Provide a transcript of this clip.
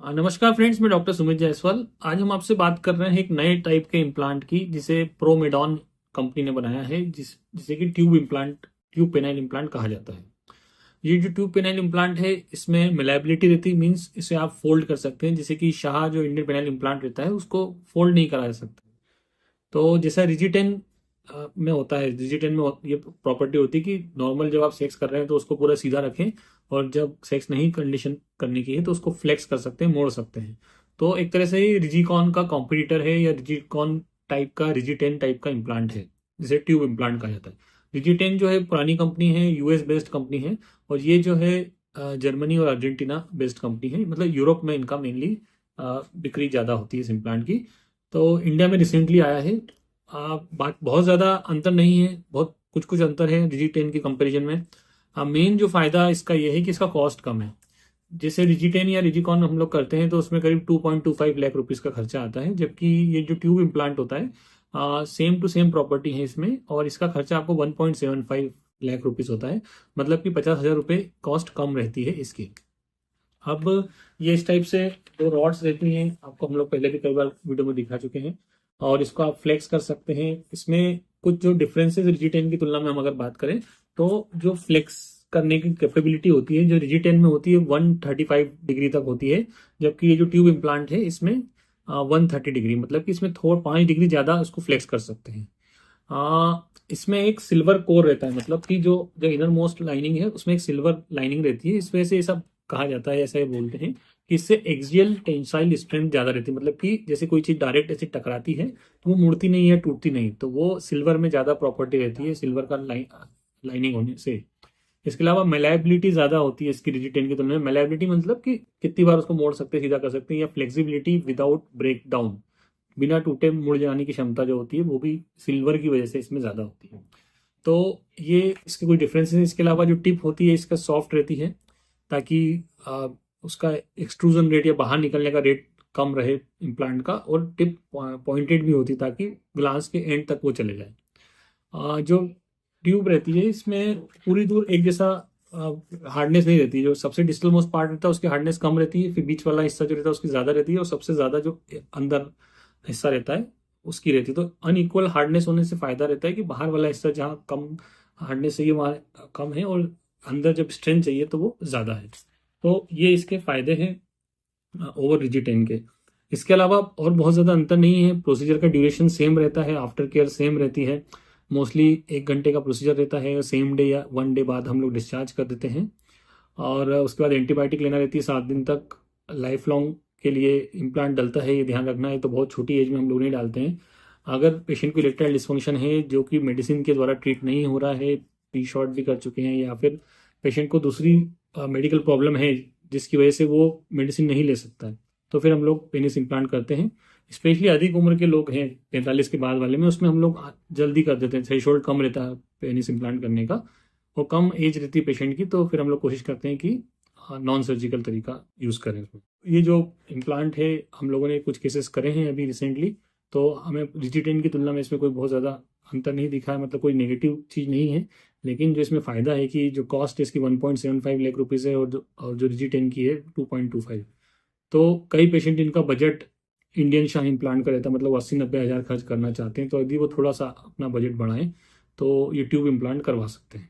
नमस्कार फ्रेंड्स, मैं डॉक्टर सुमित जायसवाल। आज हम आपसे बात कर रहे हैं एक नए टाइप के इम्प्लांट की, जिसे प्रोमेडॉन कंपनी ने बनाया है, जिसे कि tube implant, tube penile implant कहा जाता है। ये जो ट्यूब पेनाइल इम्प्लांट है, इसमें मिलेबिलिटी रहती है, मीन्स इसे आप फोल्ड कर सकते हैं। जैसे कि शाह जो इंडियन पेनाइल इम्प्लांट रहता है, उसको फोल्ड नहीं करा जा सकता। तो जैसा रिजिटेन में होता है, रिजिटेन में ये प्रॉपर्टी होती है कि नॉर्मल जब आप सेक्स कर रहे हैं तो उसको पूरा सीधा रखें, और जब सेक्स नहीं कंडीशन करने की है तो उसको फ्लेक्स कर सकते हैं, मोड़ सकते हैं। तो एक तरह से ये रिजिकॉन का कॉम्पिटिटर है, या रिजिकॉन टाइप का, रिजिटेन टाइप का इम्प्लांट है, जिसे ट्यूब इम्प्लांट कहा जाता है। रिजिटेन जो है पुरानी कंपनी है, यूएस बेस्ड कंपनी है, और ये जो है जर्मनी और अर्जेंटीना बेस्ड कंपनी है। मतलब यूरोप में इनका मेनली बिक्री ज़्यादा होती है इस इम्प्लांट की। तो इंडिया में रिसेंटली आया है। बात बहुत ज़्यादा अंतर नहीं है, बहुत कुछ कुछ अंतर है रिजिटेन की कंपैरिजन में। मेन जो फायदा इसका ये है कि इसका कॉस्ट कम है। जैसे रिजिटेन या रिजिकॉन हम लोग करते हैं तो उसमें करीब 2.25 लाख रुपीस का खर्चा आता है, जबकि ये जो ट्यूब इम्प्लांट होता है, सेम टू सेम प्रॉपर्टी है इसमें, और इसका खर्चा आपको 1.75 लाख रुपीस होता है। मतलब कि 50,000 रुपये कॉस्ट कम रहती है इसकी। अब ये इस टाइप से दो रॉड्स रहती हैं, आपको हम लोग पहले भी कई बार वीडियो में दिखा चुके हैं, और इसको आप फ्लेक्स कर सकते हैं। इसमें कुछ जो डिफरेंसेस रिजिटेन की तुलना में हम अगर बात करें, तो जो फ्लेक्स करने की कैपेबिलिटी होती है, जो रिजिटेन में होती है 135 डिग्री तक होती है, जबकि ये जो ट्यूब इम्प्लांट है इसमें 130 डिग्री, मतलब कि इसमें थोड़ा 5 डिग्री ज़्यादा उसको फ्लेक्स कर सकते हैं। इसमें एक सिल्वर कोर रहता है, मतलब कि जो जो इनर मोस्ट लाइनिंग है उसमें एक सिल्वर लाइनिंग रहती है। इस वजह से ये सब कहा जाता है, ऐसा ये बोलते हैं कि इससे एक्सियल टेंसाइल स्ट्रेंथ ज्यादा रहती है। मतलब कि जैसे कोई चीज डायरेक्ट ऐसे टकराती है तो वो मुड़ती नहीं है, टूटती नहीं, तो वो सिल्वर में ज्यादा प्रॉपर्टी रहती है, सिल्वर का लाइनिंग होने से। इसके अलावा मेलाइबिलिटी ज्यादा होती है इसकी रिजिटेन की तुलना में। मेलाइबिलिटी मतलब कि कितनी बार उसको मोड़ सकते हैं, सीधा कर सकते हैं, या फ्लेक्सिबिलिटी विदाउट ब्रेक डाउन, बिना टूटे मुड़ जाने की क्षमता जो होती है, वो भी सिल्वर की वजह से इसमें ज्यादा होती है। तो ये इसके कोई डिफरेंस है। इसके अलावा जो टिप होती है इसका सॉफ्ट रहती है, ताकि उसका एक्सट्रूजन रेट या बाहर निकलने का रेट कम रहे इम्प्लांट का, और टिप पॉइंटेड भी होती है ताकि ग्लास के एंड तक वो चले जाए। जो ट्यूब रहती है इसमें पूरी दूर एक जैसा हार्डनेस नहीं रहती। जो सबसे डिस्टल मोस्ट पार्ट रहता है उसकी हार्डनेस कम रहती है, फिर बीच वाला हिस्सा जो रहता है उसकी ज़्यादा रहती है, और सबसे ज़्यादा जो अंदर हिस्सा रहता है उसकी रहती है। तो अनइक्वल हार्डनेस होने से फायदा रहता है कि बाहर वाला हिस्सा जहाँ कम हार्डनेस चाहिए वहाँ कम है, और अंदर जब स्ट्रेंथ चाहिए तो वो ज़्यादा है। तो ये इसके फायदे हैं ओवर रिजिटेन के। इसके अलावा और बहुत ज़्यादा अंतर नहीं है। प्रोसीजर का ड्यूरेशन सेम रहता है, आफ्टर केयर सेम रहती है। मोस्टली 1 घंटे का प्रोसीजर रहता है, सेम डे या 1 डे बाद हम लोग डिस्चार्ज कर देते हैं। और उसके बाद एंटीबायोटिक लेना रहती है 7 दिन तक। लाइफ लॉन्ग के लिए इम्प्लांट डलता है, ये ध्यान रखना है। तो बहुत छोटी एज में हम लोग नहीं डालते हैं। अगर पेशेंट को इरेक्टाइल डिस्फंक्शन है जो कि मेडिसिन के द्वारा ट्रीट नहीं हो रहा है, पी शॉर्ट भी कर चुके हैं, या फिर पेशेंट को दूसरी मेडिकल प्रॉब्लम है जिसकी वजह से वो मेडिसिन नहीं ले सकता है, तो फिर हम लोग पेनिस इम्प्लांट करते हैं। स्पेशली अधिक उम्र के लोग हैं 45 के बाद वाले में, उसमें हम लोग जल्दी कर देते हैं, थ्रेशोल्ड कम रहता है पेनिस इम्प्लांट करने का, और कम एज रहती है पेशेंट की, तो फिर हम लोग कोशिश करते हैं कि नॉन सर्जिकल तरीका यूज़ करें उसमें। ये जो इम्प्लांट है हम लोगों ने कुछ केसेस करे हैं अभी रिसेंटली, तो हमें रिजिटेन की तुलना में इसमें कोई बहुत ज़्यादा अंतर नहीं दिखा है, मतलब कोई नेगेटिव चीज़ नहीं है। लेकिन जो इसमें फ़ायदा है कि जो कॉस्ट है इसकी 1.75 लाख रुपीज़ है, और जो रिजिटेन की है 2.25। तो कई पेशेंट इनका बजट इंडियन शाह इम्प्लांट का रहता है, मतलब 80-90 हज़ार खर्च करना चाहते हैं, तो यदि वो थोड़ा सा अपना बजट बढ़ाएं तो ये ट्यूब इम्प्लांट करवा सकते हैं।